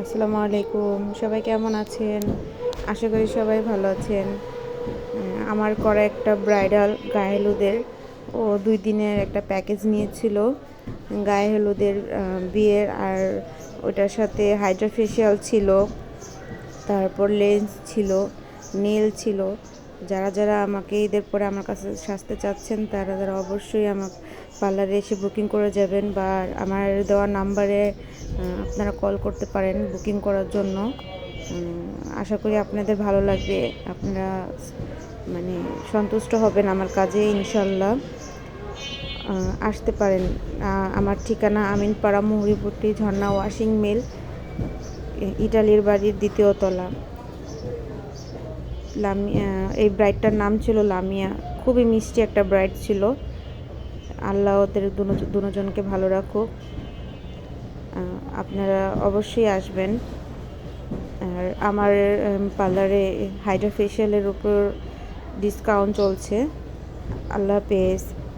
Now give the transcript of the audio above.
আসসালামু আলাইকুম। সবাই কেমন আছেন? আশা করি সবাই ভালো আছেন। আমার করা একটা ব্রাইডাল গায়ে হলুদের 2 দিনের একটা প্যাকেজ নিয়েছিল। গায়ে হলুদের বিয়ের, আর ওটার সাথে হাইড্রা ফেশিয়াল ছিল, তারপর লেন্স ছিল, নেল ছিল। যারা আমাকে ঈদের পরে আমার কাছে সাজতে চাচ্ছেন তারা অবশ্যই আমার পার্লারে এসে বুকিং করে যাবেন, বা আমার দেওয়া নাম্বারে আপনারা কল করতে পারেন বুকিং করার জন্য। আশা করি আপনাদের ভালো লাগবে, আপনারা মানে সন্তুষ্ট হবেন আমার কাজে ইনশাল্লাহ। আসতে পারেন। আমার ঠিকানা আমিনপাড়া, মুহুরীপট্টি, ঝর্ণা ওয়াশিং মিল, ইটালির বাড়ির 2য় তলা। এই ব্রাইডটার নাম ছিল লামিয়া। খুবই মিষ্টি একটা ব্রাইড ছিল। আল্লাহ ওদের দুজনকে ভালো রাখুক। আপনারা অবশ্যই আসবেন। আর আমার পার্লারে হাইড্রা ফেশিয়ালের উপর ডিসকাউন্ট চলছে। আল্লাহ হাফেজ।